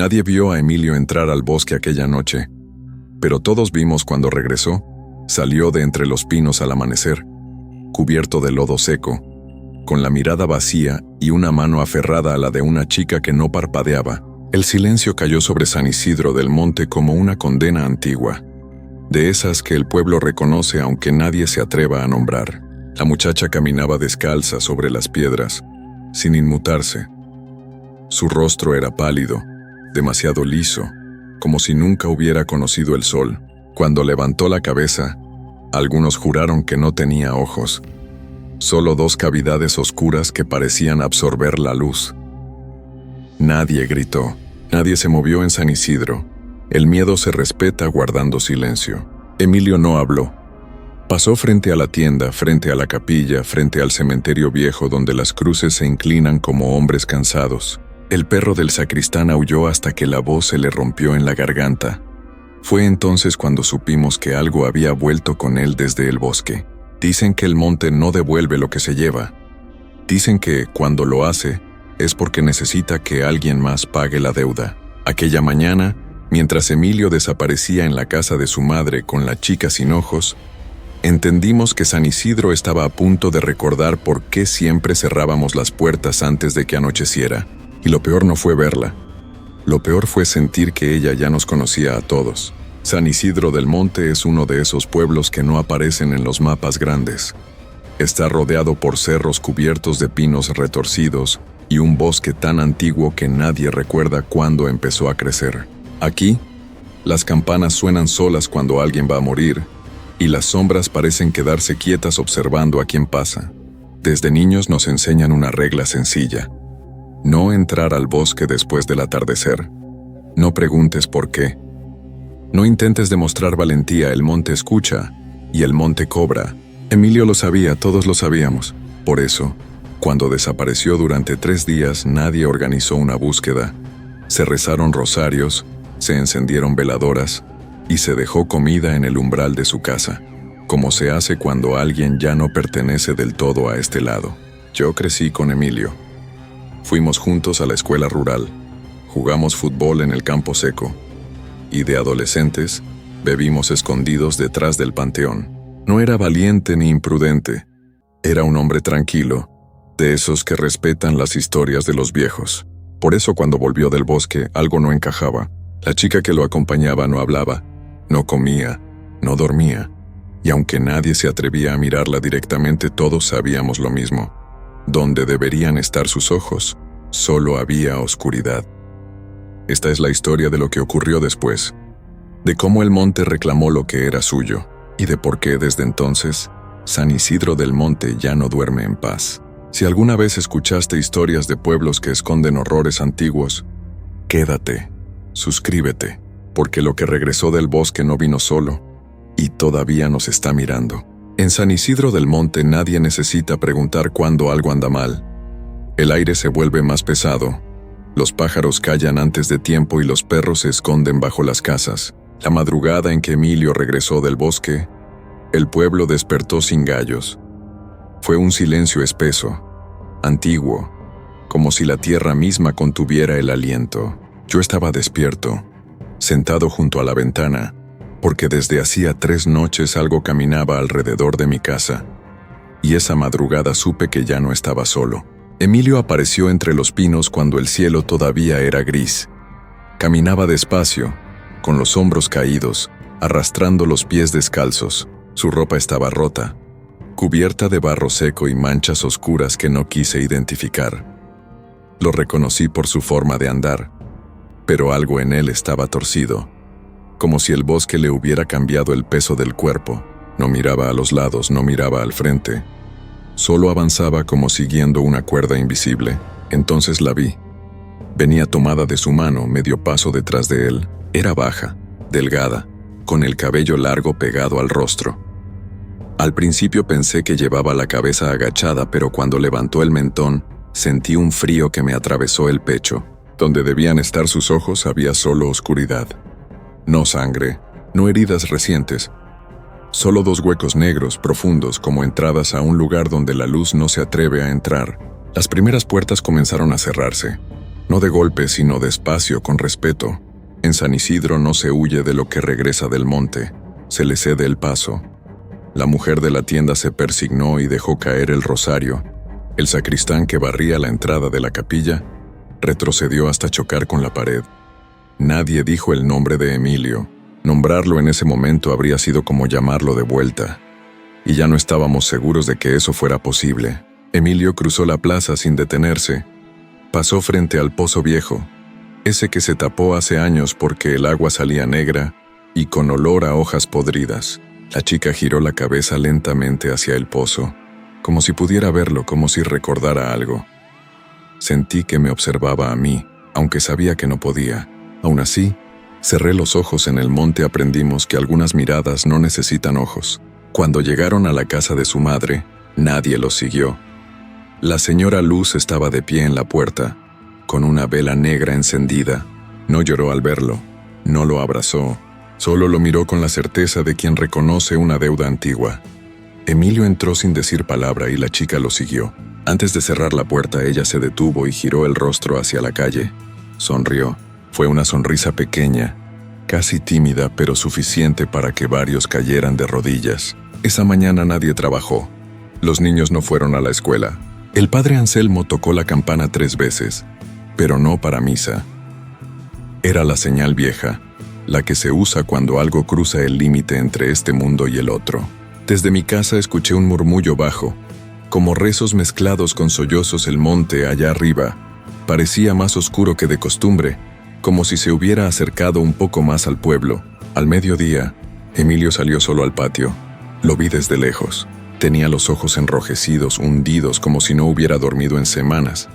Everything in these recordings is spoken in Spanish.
Nadie vio a Emilio entrar al bosque aquella noche, pero todos vimos cuando regresó. Salió de entre los pinos al amanecer, cubierto de lodo seco, con la mirada vacía y una mano aferrada a la de una chica que no parpadeaba. El silencio cayó sobre San Isidro del Monte como una condena antigua, de esas que el pueblo reconoce aunque nadie se atreva a nombrar. La muchacha caminaba descalza sobre las piedras, sin inmutarse. Su rostro era pálido, demasiado liso, como si nunca hubiera conocido el sol. Cuando levantó la cabeza, algunos juraron que no tenía ojos, solo dos cavidades oscuras que parecían absorber la luz. Nadie gritó, nadie se movió en San Isidro. El miedo se respeta guardando silencio. Emilio no habló. Pasó frente a la tienda, frente a la capilla, frente al cementerio viejo donde las cruces se inclinan como hombres cansados. El perro del sacristán aulló hasta que la voz se le rompió en la garganta. Fue entonces cuando supimos que algo había vuelto con él desde el bosque. Dicen que el monte no devuelve lo que se lleva. Dicen que, cuando lo hace, es porque necesita que alguien más pague la deuda. Aquella mañana, mientras Emilio desaparecía en la casa de su madre con la chica sin ojos, entendimos que San Isidro estaba a punto de recordar por qué siempre cerrábamos las puertas antes de que anocheciera. Y lo peor no fue verla. Lo peor fue sentir que ella ya nos conocía a todos. San Isidro del Monte es uno de esos pueblos que no aparecen en los mapas grandes. Está rodeado por cerros cubiertos de pinos retorcidos y un bosque tan antiguo que nadie recuerda cuándo empezó a crecer. Aquí, las campanas suenan solas cuando alguien va a morir, y las sombras parecen quedarse quietas observando a quien pasa. Desde niños nos enseñan una regla sencilla: no entrar al bosque después del atardecer. No preguntes por qué. No intentes demostrar valentía, el monte escucha y el monte cobra. Emilio lo sabía, todos lo sabíamos. Por eso, cuando desapareció durante 3 días, nadie organizó una búsqueda. Se rezaron rosarios, se encendieron veladoras y se dejó comida en el umbral de su casa, como se hace cuando alguien ya no pertenece del todo a este lado. Yo crecí con Emilio. Fuimos juntos a la escuela rural, jugamos fútbol en el campo seco, y de adolescentes, bebimos escondidos detrás del panteón. No era valiente ni imprudente, era un hombre tranquilo, de esos que respetan las historias de los viejos. Por eso cuando volvió del bosque, algo no encajaba. La chica que lo acompañaba no hablaba, no comía, no dormía, y aunque nadie se atrevía a mirarla directamente, todos sabíamos lo mismo. Donde deberían estar sus ojos, solo había oscuridad. Esta es la historia de lo que ocurrió después, de cómo el monte reclamó lo que era suyo, y de por qué desde entonces, San Isidro del Monte ya no duerme en paz. Si alguna vez escuchaste historias de pueblos que esconden horrores antiguos, quédate, suscríbete, porque lo que regresó del bosque no vino solo, y todavía nos está mirando. En San Isidro del Monte nadie necesita preguntar cuándo algo anda mal. El aire se vuelve más pesado, los pájaros callan antes de tiempo y los perros se esconden bajo las casas. La madrugada en que Emilio regresó del bosque, el pueblo despertó sin gallos. Fue un silencio espeso, antiguo, como si la tierra misma contuviera el aliento. Yo estaba despierto, sentado junto a la ventana, porque desde hacía 3 noches algo caminaba alrededor de mi casa, y esa madrugada supe que ya no estaba solo. Emilio apareció entre los pinos cuando el cielo todavía era gris. Caminaba despacio, con los hombros caídos, arrastrando los pies descalzos. Su ropa estaba rota, cubierta de barro seco y manchas oscuras que no quise identificar. Lo reconocí por su forma de andar, pero algo en él estaba torcido, como si el bosque le hubiera cambiado el peso del cuerpo. No miraba a los lados, no miraba al frente. Solo avanzaba como siguiendo una cuerda invisible. Entonces la vi. Venía tomada de su mano, medio paso detrás de él. Era baja, delgada, con el cabello largo pegado al rostro. Al principio pensé que llevaba la cabeza agachada, pero cuando levantó el mentón, sentí un frío que me atravesó el pecho. Donde debían estar sus ojos había solo oscuridad. No sangre, no heridas recientes. Solo 2 huecos negros, profundos, como entradas a un lugar donde la luz no se atreve a entrar. Las primeras puertas comenzaron a cerrarse. No de golpe, sino despacio, con respeto. En San Isidro no se huye de lo que regresa del monte, se le cede el paso. La mujer de la tienda se persignó y dejó caer el rosario. El sacristán que barría la entrada de la capilla retrocedió hasta chocar con la pared. Nadie dijo el nombre de Emilio. Nombrarlo en ese momento habría sido como llamarlo de vuelta. Y ya no estábamos seguros de que eso fuera posible. Emilio cruzó la plaza sin detenerse. Pasó frente al pozo viejo, ese que se tapó hace años porque el agua salía negra y con olor a hojas podridas. La chica giró la cabeza lentamente hacia el pozo, como si pudiera verlo, como si recordara algo. Sentí que me observaba a mí, aunque sabía que no podía. Aún así, cerré los ojos. En el monte aprendimos que algunas miradas no necesitan ojos. Cuando llegaron a la casa de su madre, nadie los siguió. La señora Luz estaba de pie en la puerta, con una vela negra encendida. No lloró al verlo, no lo abrazó, solo lo miró con la certeza de quien reconoce una deuda antigua. Emilio entró sin decir palabra y la chica lo siguió. Antes de cerrar la puerta, ella se detuvo y giró el rostro hacia la calle. Sonrió. Fue una sonrisa pequeña, casi tímida, pero suficiente para que varios cayeran de rodillas. Esa mañana nadie trabajó. Los niños no fueron a la escuela. El padre Anselmo tocó la campana 3 veces, pero no para misa. Era la señal vieja, la que se usa cuando algo cruza el límite entre este mundo y el otro. Desde mi casa escuché un murmullo bajo, como rezos mezclados con sollozos. El monte allá arriba parecía más oscuro que de costumbre, como si se hubiera acercado un poco más al pueblo. Al mediodía, Emilio salió solo al patio. Lo vi desde lejos. Tenía los ojos enrojecidos, hundidos, como si no hubiera dormido en semanas.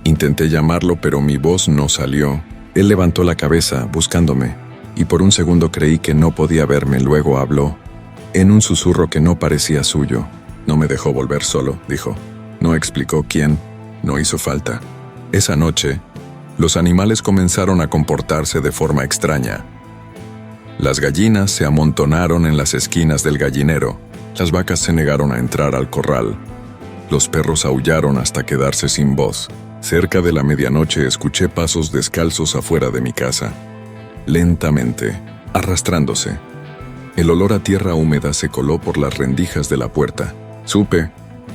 Intenté llamarlo, pero mi voz no salió. Él levantó la cabeza, buscándome, y por un segundo creí que no podía verme. Luego habló, en un susurro que no parecía suyo. No me dejó volver solo, dijo. No explicó quién, no hizo falta. Esa noche, los animales comenzaron a comportarse de forma extraña. Las gallinas se amontonaron en las esquinas del gallinero. Las vacas se negaron a entrar al corral. Los perros aullaron hasta quedarse sin voz. Cerca de la medianoche escuché pasos descalzos afuera de mi casa. Lentamente, arrastrándose. El olor a tierra húmeda se coló por las rendijas de la puerta. Supe,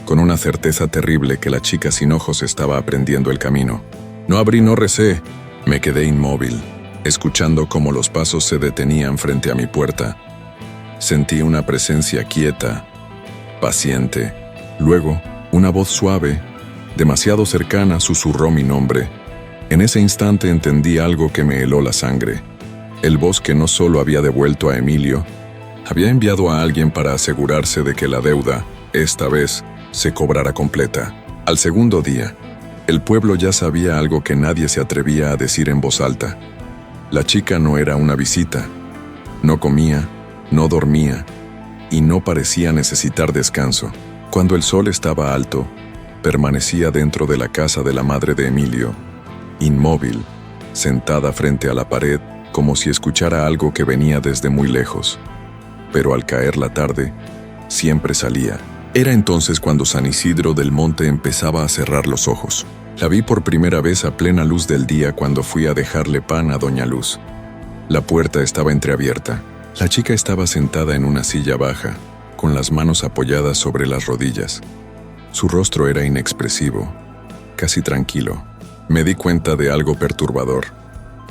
con una certeza terrible, que la chica sin ojos estaba aprendiendo el camino. No abrí, no recé. Me quedé inmóvil, escuchando cómo los pasos se detenían frente a mi puerta. Sentí una presencia quieta, paciente. Luego, una voz suave, demasiado cercana, susurró mi nombre. En ese instante entendí algo que me heló la sangre. El bosque no solo había devuelto a Emilio, había enviado a alguien para asegurarse de que la deuda, esta vez, se cobrara completa. Al segundo día, el pueblo ya sabía algo que nadie se atrevía a decir en voz alta. La chica no era una visita. No comía, no dormía, y no parecía necesitar descanso. Cuando el sol estaba alto, permanecía dentro de la casa de la madre de Emilio, inmóvil, sentada frente a la pared, como si escuchara algo que venía desde muy lejos. Pero al caer la tarde, siempre salía. Era entonces cuando San Isidro del Monte empezaba a cerrar los ojos. La vi por primera vez a plena luz del día cuando fui a dejarle pan a Doña Luz. La puerta estaba entreabierta. La chica estaba sentada en una silla baja, con las manos apoyadas sobre las rodillas. Su rostro era inexpresivo, casi tranquilo. Me di cuenta de algo perturbador.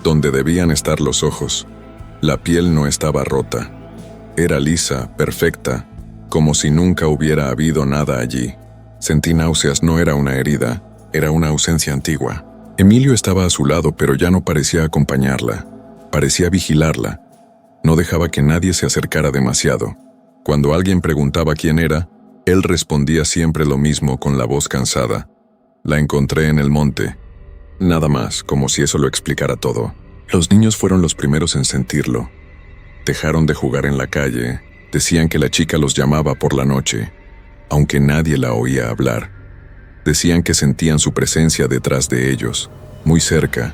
Donde debían estar los ojos, la piel no estaba rota. Era lisa, perfecta, como si nunca hubiera habido nada allí. Sentí náuseas. No era una herida, era una ausencia antigua. Emilio estaba a su lado, pero ya no parecía acompañarla. Parecía vigilarla. No dejaba que nadie se acercara demasiado. Cuando alguien preguntaba quién era, él respondía siempre lo mismo con la voz cansada. La encontré en el monte. Nada más, como si eso lo explicara todo. Los niños fueron los primeros en sentirlo. Dejaron de jugar en la calle. Decían que la chica los llamaba por la noche, aunque nadie la oía hablar. Decían que sentían su presencia detrás de ellos, muy cerca,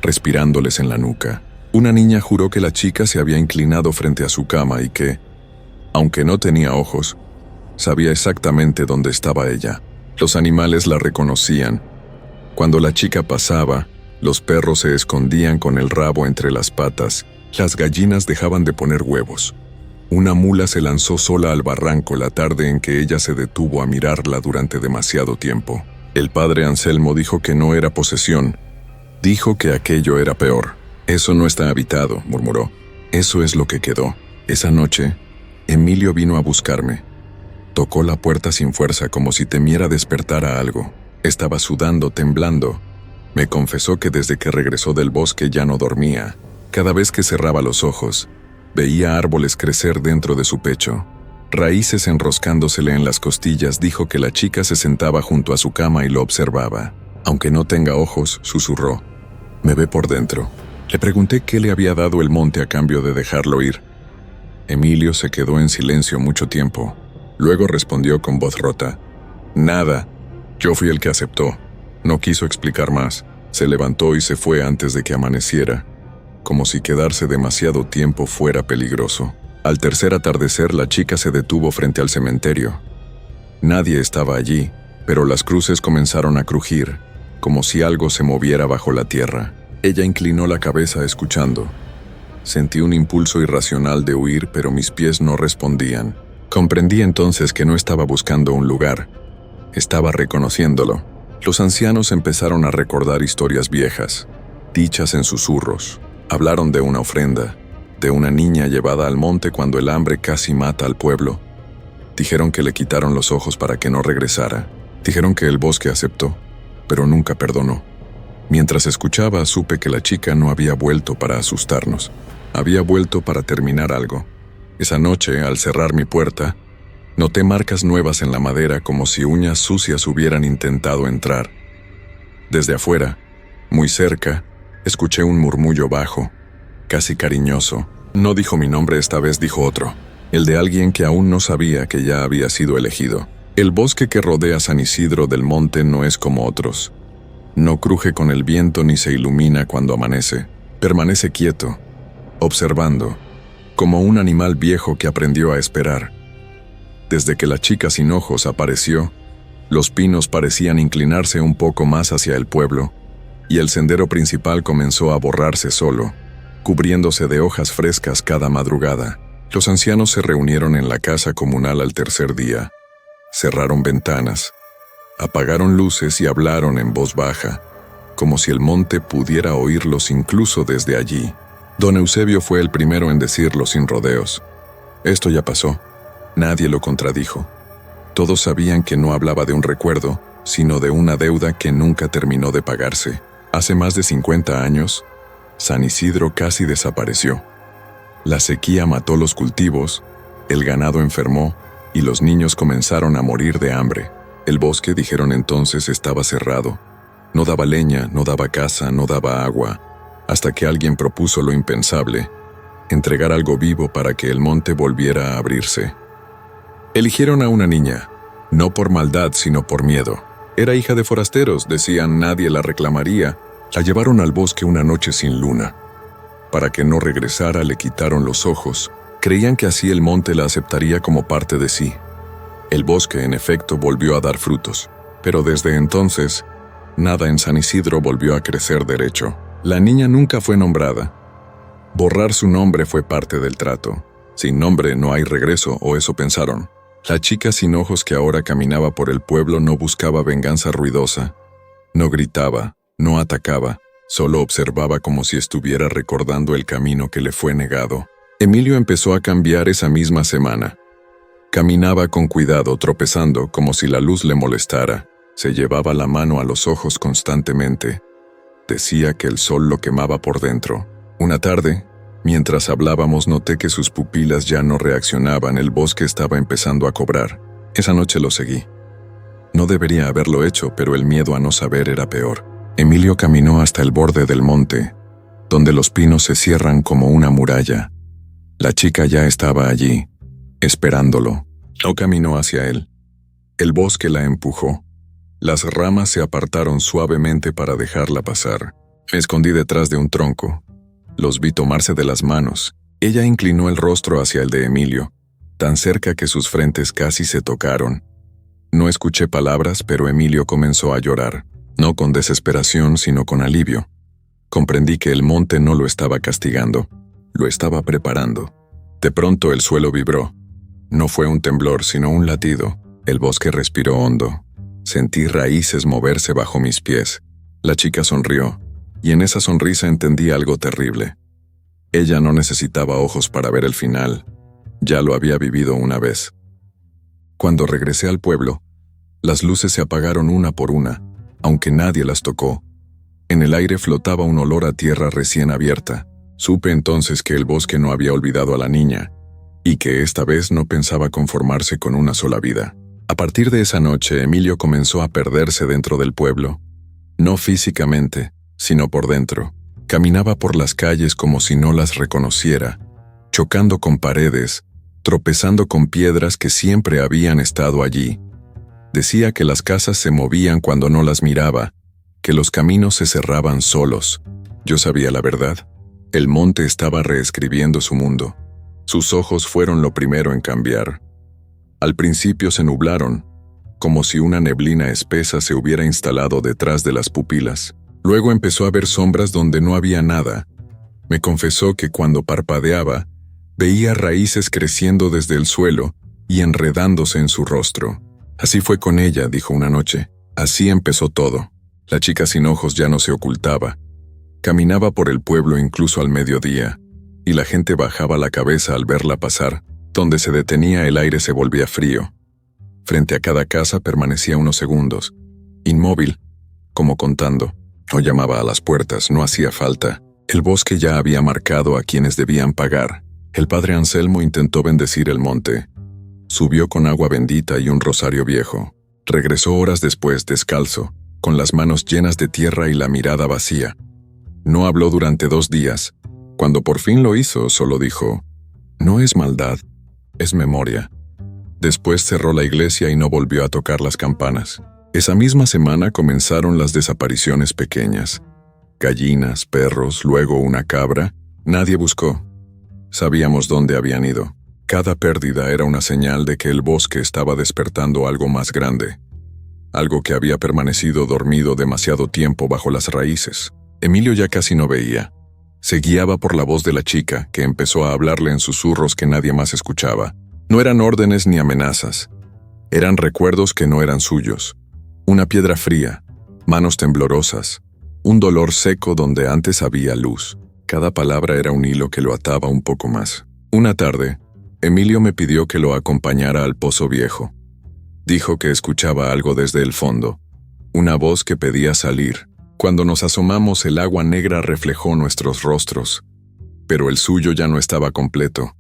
respirándoles en la nuca. Una niña juró que la chica se había inclinado frente a su cama y que, aunque no tenía ojos, sabía exactamente dónde estaba ella. Los animales la reconocían. Cuando la chica pasaba, Los perros se escondían con el rabo entre las patas, las gallinas dejaban de poner huevos. Una mula se lanzó sola al barranco la tarde en que ella se detuvo a mirarla durante demasiado tiempo. El padre Anselmo dijo que no era posesión. Dijo que aquello era peor. Eso no está habitado, murmuró. Eso es lo que quedó. Esa noche, Emilio vino a buscarme. Tocó la puerta sin fuerza como si temiera despertar a algo. Estaba sudando, temblando. Me confesó que desde que regresó del bosque ya no dormía. Cada vez que cerraba los ojos, veía árboles crecer dentro de su pecho. Raíces enroscándosele en las costillas. Dijo que la chica se sentaba junto a su cama y lo observaba. Aunque no tenga ojos, susurró. Me ve por dentro. Le pregunté qué le había dado el monte a cambio de dejarlo ir. Emilio se quedó en silencio mucho tiempo. Luego respondió con voz rota. Nada. Yo fui el que aceptó. No quiso explicar más. Se levantó y se fue antes de que amaneciera, como si quedarse demasiado tiempo fuera peligroso. Al tercer atardecer, la chica se detuvo frente al cementerio. Nadie estaba allí, pero las cruces comenzaron a crujir, como si algo se moviera bajo la tierra. Ella inclinó la cabeza escuchando. Sentí un impulso irracional de huir, pero mis pies no respondían. Comprendí entonces que no estaba buscando un lugar. Estaba reconociéndolo. Los ancianos empezaron a recordar historias viejas, dichas en susurros. Hablaron de una ofrenda, de una niña llevada al monte cuando el hambre casi mata al pueblo. Dijeron que le quitaron los ojos para que no regresara. Dijeron que el bosque aceptó, pero nunca perdonó. Mientras escuchaba, supe que la chica no había vuelto para asustarnos. Había vuelto para terminar algo. Esa noche, al cerrar mi puerta, noté marcas nuevas en la madera como si uñas sucias hubieran intentado entrar. Desde afuera, muy cerca, escuché un murmullo bajo, casi cariñoso. No dijo mi nombre, esta vez dijo otro, el de alguien que aún no sabía que ya había sido elegido. El bosque que rodea San Isidro del Monte no es como otros. No cruje con el viento ni se ilumina cuando amanece. Permanece quieto, observando, como un animal viejo que aprendió a esperar. Desde que la chica sin ojos apareció, los pinos parecían inclinarse un poco más hacia el pueblo, y el sendero principal comenzó a borrarse solo, cubriéndose de hojas frescas cada madrugada. Los ancianos se reunieron en la casa comunal al tercer día. Cerraron ventanas, apagaron luces y hablaron en voz baja, como si el monte pudiera oírlos incluso desde allí. Don Eusebio fue el primero en decirlo sin rodeos. Esto ya pasó. Nadie lo contradijo. Todos sabían que no hablaba de un recuerdo, sino de una deuda que nunca terminó de pagarse. Hace más de 50 años, San Isidro casi desapareció. La sequía mató los cultivos, el ganado enfermó y los niños comenzaron a morir de hambre. El bosque, dijeron entonces, estaba cerrado. No daba leña, no daba casa, no daba agua, hasta que alguien propuso lo impensable, entregar algo vivo para que el monte volviera a abrirse. Eligieron a una niña, no por maldad sino por miedo. Era hija de forasteros, decían, nadie la reclamaría. La llevaron al bosque una noche sin luna. Para que no regresara le quitaron los ojos. Creían que así el monte la aceptaría como parte de sí. El bosque, en efecto, volvió a dar frutos, pero desde entonces, nada en San Isidro volvió a crecer derecho. La niña nunca fue nombrada. Borrar su nombre fue parte del trato. Sin nombre no hay regreso, o eso pensaron. La chica sin ojos que ahora caminaba por el pueblo no buscaba venganza ruidosa. No gritaba, no atacaba, solo observaba como si estuviera recordando el camino que le fue negado. Emilio empezó a cambiar esa misma semana. Caminaba con cuidado, tropezando como si la luz le molestara. Se llevaba la mano a los ojos constantemente. Decía que el sol lo quemaba por dentro. Una tarde, mientras hablábamos, noté que sus pupilas ya no reaccionaban. El bosque estaba empezando a cobrar. Esa noche lo seguí. No debería haberlo hecho, pero el miedo a no saber era peor. Emilio caminó hasta el borde del monte, donde los pinos se cierran como una muralla. La chica ya estaba allí, esperándolo. No caminó hacia él. El bosque la empujó. Las ramas se apartaron suavemente para dejarla pasar. Me escondí detrás de un tronco. Los vi tomarse de las manos. Ella inclinó el rostro hacia el de Emilio, tan cerca que sus frentes casi se tocaron. No escuché palabras, pero Emilio comenzó a llorar, no con desesperación, sino con alivio. Comprendí que el monte no lo estaba castigando, lo estaba preparando. De pronto el suelo vibró. No fue un temblor, sino un latido. El bosque respiró hondo. Sentí raíces moverse bajo mis pies. La chica sonrió, y en esa sonrisa entendí algo terrible. Ella no necesitaba ojos para ver el final. Ya lo había vivido una vez. Cuando regresé al pueblo, las luces se apagaron una por una, aunque nadie las tocó. En el aire flotaba un olor a tierra recién abierta. Supe entonces que el bosque no había olvidado a la niña, y que esta vez no pensaba conformarse con una sola vida. A partir de esa noche, Emilio comenzó a perderse dentro del pueblo. No físicamente, sino por dentro. Caminaba por las calles como si no las reconociera, chocando con paredes, tropezando con piedras que siempre habían estado allí. Decía que las casas se movían cuando no las miraba, que los caminos se cerraban solos. Yo sabía la verdad. El monte estaba reescribiendo su mundo. Sus ojos fueron lo primero en cambiar. Al principio se nublaron, como si una neblina espesa se hubiera instalado detrás de las pupilas. Luego empezó a ver sombras donde no había nada. Me confesó que cuando parpadeaba, veía raíces creciendo desde el suelo y enredándose en su rostro. Así fue con ella, dijo una noche. Así empezó todo. La chica sin ojos ya no se ocultaba. Caminaba por el pueblo incluso al mediodía, y la gente bajaba la cabeza al verla pasar. Donde se detenía el aire se volvía frío. Frente a cada casa permanecía unos segundos, inmóvil, como contando. No llamaba a las puertas, no hacía falta. El bosque ya había marcado a quienes debían pagar. El padre Anselmo intentó bendecir el monte. Subió con agua bendita y un rosario viejo. Regresó horas después, descalzo, con las manos llenas de tierra y la mirada vacía. No habló durante 2 días. Cuando por fin lo hizo, solo dijo: «No es maldad, es memoria». Después cerró la iglesia y no volvió a tocar las campanas. Esa misma semana comenzaron las desapariciones pequeñas. Gallinas, perros, luego una cabra. Nadie buscó. Sabíamos dónde habían ido. Cada pérdida era una señal de que el bosque estaba despertando algo más grande. Algo que había permanecido dormido demasiado tiempo bajo las raíces. Emilio ya casi no veía. Se guiaba por la voz de la chica, que empezó a hablarle en susurros que nadie más escuchaba. No eran órdenes ni amenazas. Eran recuerdos que no eran suyos. Una piedra fría, manos temblorosas, un dolor seco donde antes había luz. Cada palabra era un hilo que lo ataba un poco más. Una tarde, Emilio me pidió que lo acompañara al pozo viejo. Dijo que escuchaba algo desde el fondo, una voz que pedía salir. Cuando nos asomamos, el agua negra reflejó nuestros rostros, pero el suyo ya no estaba completo.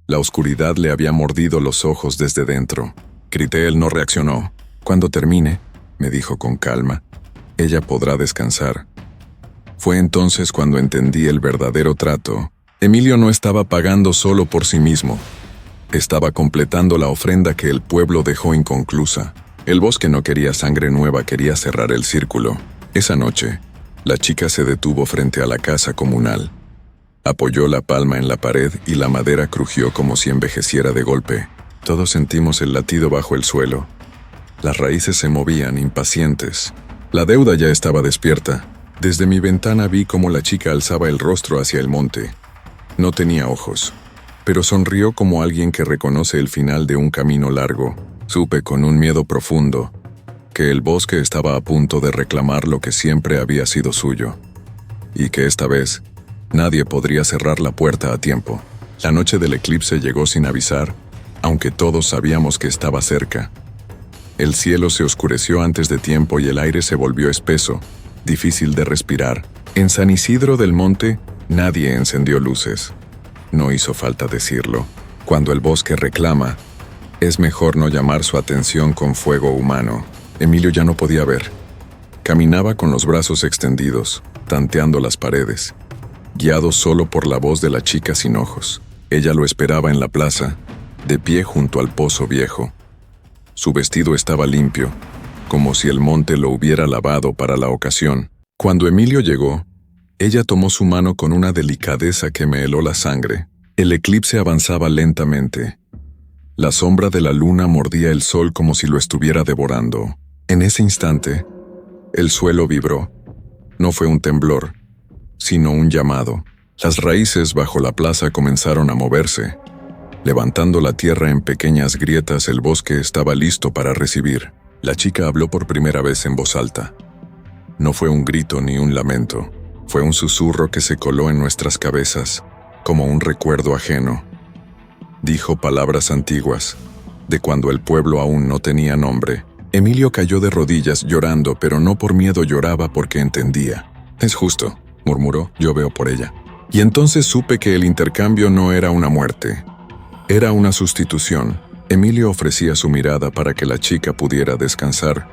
La oscuridad le había mordido los ojos desde dentro. Grité, él no reaccionó. «Cuando termine», me dijo con calma, «ella podrá descansar». Fue entonces cuando entendí el verdadero trato. Emilio no estaba pagando solo por sí mismo. Estaba completando la ofrenda que el pueblo dejó inconclusa. El bosque no quería sangre nueva, quería cerrar el círculo. Esa noche, la chica se detuvo frente a la casa comunal. Apoyó la palma en la pared y la madera crujió como si envejeciera de golpe. Todos sentimos el latido bajo el suelo. Las raíces se movían, impacientes. La deuda ya estaba despierta. Desde mi ventana vi cómo la chica alzaba el rostro hacia el monte. No tenía ojos, pero sonrió como alguien que reconoce el final de un camino largo. Supe con un miedo profundo que el bosque estaba a punto de reclamar lo que siempre había sido suyo, y que esta vez nadie podría cerrar la puerta a tiempo. La noche del eclipse llegó sin avisar, aunque todos sabíamos que estaba cerca. El cielo se oscureció antes de tiempo y el aire se volvió espeso, difícil de respirar. En San Isidro del Monte, nadie encendió luces. No hizo falta decirlo. Cuando el bosque reclama, es mejor no llamar su atención con fuego humano. Emilio ya no podía ver. Caminaba con los brazos extendidos, tanteando las paredes, guiado solo por la voz de la chica sin ojos. Ella lo esperaba en la plaza, de pie junto al pozo viejo. Su vestido estaba limpio, como si el monte lo hubiera lavado para la ocasión. Cuando Emilio llegó, ella tomó su mano con una delicadeza que me heló la sangre. El eclipse avanzaba lentamente. La sombra de la luna mordía el sol como si lo estuviera devorando. En ese instante, el suelo vibró. No fue un temblor, sino un llamado. Las raíces bajo la plaza comenzaron a moverse. Levantando la tierra en pequeñas grietas, el bosque estaba listo para recibir. La chica habló por primera vez en voz alta. No fue un grito ni un lamento, fue un susurro que se coló en nuestras cabezas, como un recuerdo ajeno. Dijo palabras antiguas, de cuando el pueblo aún no tenía nombre. Emilio cayó de rodillas llorando, pero no por miedo, lloraba porque entendía. «Es justo», murmuró, «yo veo por ella». Y entonces supe que el intercambio no era una muerte, era una sustitución. Emilio ofrecía su mirada para que la chica pudiera descansar,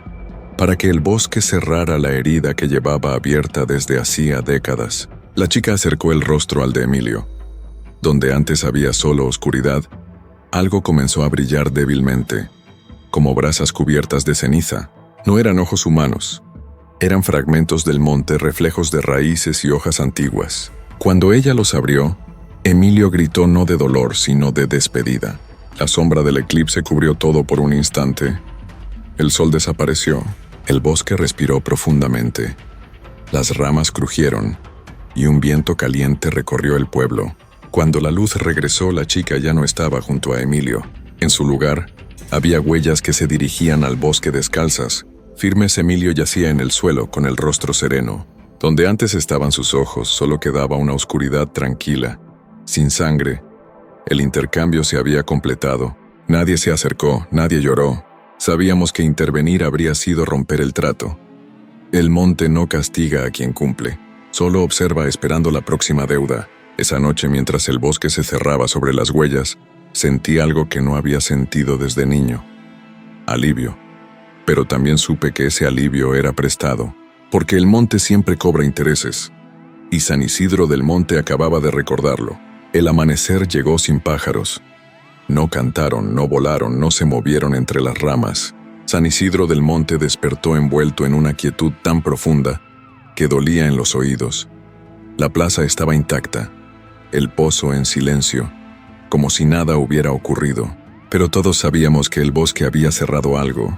para que el bosque cerrara la herida que llevaba abierta desde hacía décadas. La chica acercó el rostro al de Emilio. Donde antes había solo oscuridad, algo comenzó a brillar débilmente, como brasas cubiertas de ceniza. No eran ojos humanos, eran fragmentos del monte, reflejos de raíces y hojas antiguas. Cuando ella los abrió, Emilio gritó no de dolor, sino de despedida. La sombra del eclipse cubrió todo por un instante. El sol desapareció, el bosque respiró profundamente. Las ramas crujieron, y un viento caliente recorrió el pueblo. Cuando la luz regresó, la chica ya no estaba junto a Emilio. En su lugar, había huellas que se dirigían al bosque descalzas. Firmes, Emilio yacía en el suelo con el rostro sereno. Donde antes estaban sus ojos, solo quedaba una oscuridad tranquila, sin sangre. El intercambio se había completado. Nadie se acercó, nadie lloró. Sabíamos que intervenir habría sido romper el trato. El monte no castiga a quien cumple, solo observa esperando la próxima deuda. Esa noche, mientras el bosque se cerraba sobre las huellas, sentí algo que no había sentido desde niño. Alivio. Pero también supe que ese alivio era prestado, porque el monte siempre cobra intereses. Y San Isidro del Monte acababa de recordarlo. El amanecer llegó sin pájaros. No cantaron, no volaron, no se movieron entre las ramas. San Isidro del Monte despertó envuelto en una quietud tan profunda que dolía en los oídos. La plaza estaba intacta, el pozo en silencio, como si nada hubiera ocurrido. Pero todos sabíamos que el bosque había cerrado algo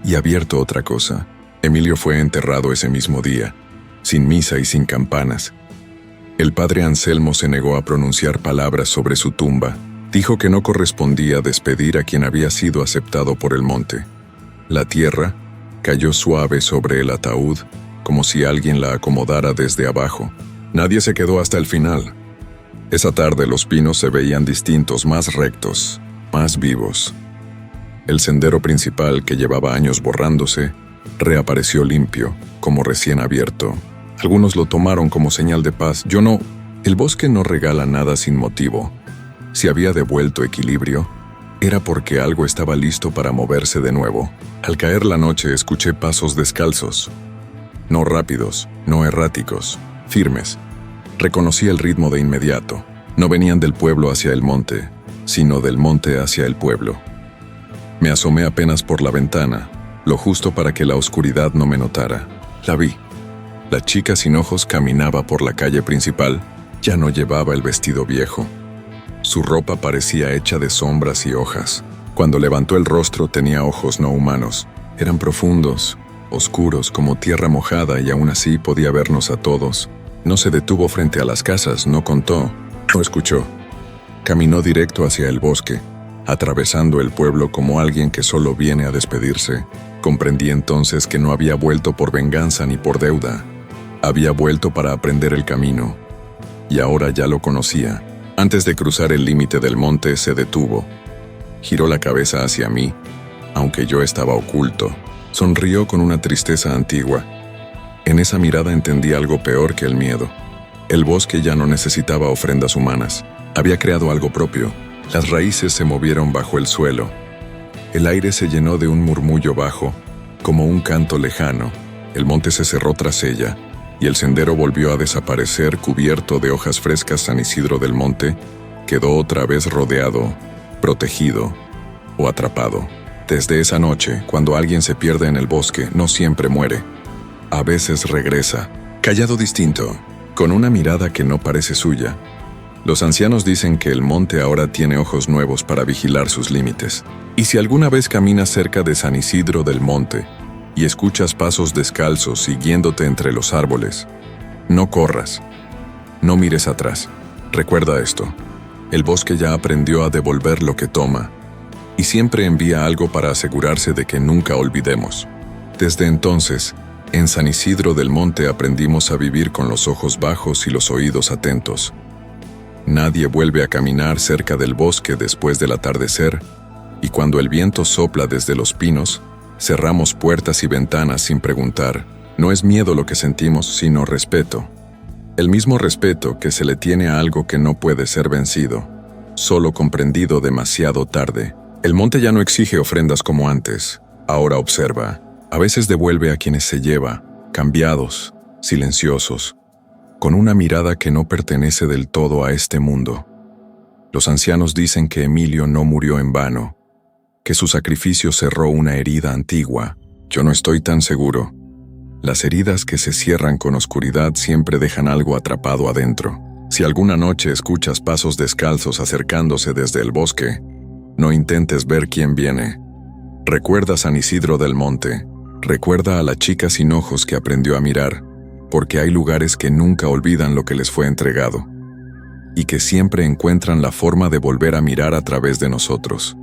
y abierto otra cosa. Emilio fue enterrado ese mismo día, sin misa y sin campanas. El padre Anselmo se negó a pronunciar palabras sobre su tumba. Dijo que no correspondía despedir a quien había sido aceptado por el monte. La tierra cayó suave sobre el ataúd, como si alguien la acomodara desde abajo. Nadie se quedó hasta el final. Esa tarde los pinos se veían distintos, más rectos, más vivos. El sendero principal, que llevaba años borrándose, reapareció limpio, como recién abierto. Algunos lo tomaron como señal de paz. Yo no. El bosque no regala nada sin motivo. Si había devuelto equilibrio, era porque algo estaba listo para moverse de nuevo. Al caer la noche escuché pasos descalzos. No rápidos, no erráticos, firmes. Reconocí el ritmo de inmediato. No venían del pueblo hacia el monte, sino del monte hacia el pueblo. Me asomé apenas por la ventana, lo justo para que la oscuridad no me notara. La vi. La chica sin ojos caminaba por la calle principal. Ya no llevaba el vestido viejo. Su ropa parecía hecha de sombras y hojas. Cuando levantó el rostro tenía ojos no humanos. Eran profundos, oscuros como tierra mojada, y aún así podía vernos a todos. No se detuvo frente a las casas, no contó, no escuchó. Caminó directo hacia el bosque, atravesando el pueblo como alguien que solo viene a despedirse. Comprendí entonces que no había vuelto por venganza ni por deuda. Había vuelto para aprender el camino. Y ahora ya lo conocía. Antes de cruzar el límite del monte se detuvo. Giró la cabeza hacia mí, aunque yo estaba oculto. Sonrió con una tristeza antigua. En esa mirada entendí algo peor que el miedo. El bosque ya no necesitaba ofrendas humanas. Había creado algo propio. Las raíces se movieron bajo el suelo. El aire se llenó de un murmullo bajo, como un canto lejano. El monte se cerró tras ella, y el sendero volvió a desaparecer cubierto de hojas frescas. San Isidro del Monte quedó otra vez rodeado, protegido o atrapado. Desde esa noche, cuando alguien se pierde en el bosque, no siempre muere. A veces regresa, callado, distinto, con una mirada que no parece suya. Los ancianos dicen que el monte ahora tiene ojos nuevos para vigilar sus límites. Y si alguna vez caminas cerca de San Isidro del Monte y escuchas pasos descalzos siguiéndote entre los árboles, no corras. No mires atrás. Recuerda esto. El bosque ya aprendió a devolver lo que toma, y siempre envía algo para asegurarse de que nunca olvidemos. Desde entonces, en San Isidro del Monte aprendimos a vivir con los ojos bajos y los oídos atentos. Nadie vuelve a caminar cerca del bosque después del atardecer, y cuando el viento sopla desde los pinos, cerramos puertas y ventanas sin preguntar. No es miedo lo que sentimos, sino respeto. El mismo respeto que se le tiene a algo que no puede ser vencido, solo comprendido demasiado tarde. El monte ya no exige ofrendas como antes. Ahora observa. A veces devuelve a quienes se lleva, cambiados, silenciosos, con una mirada que no pertenece del todo a este mundo. Los ancianos dicen que Emilio no murió en vano, que su sacrificio cerró una herida antigua. Yo no estoy tan seguro. Las heridas que se cierran con oscuridad siempre dejan algo atrapado adentro. Si alguna noche escuchas pasos descalzos acercándose desde el bosque, no intentes ver quién viene. Recuerda San Isidro del Monte. Recuerda a la chica sin ojos que aprendió a mirar, porque hay lugares que nunca olvidan lo que les fue entregado, y que siempre encuentran la forma de volver a mirar a través de nosotros.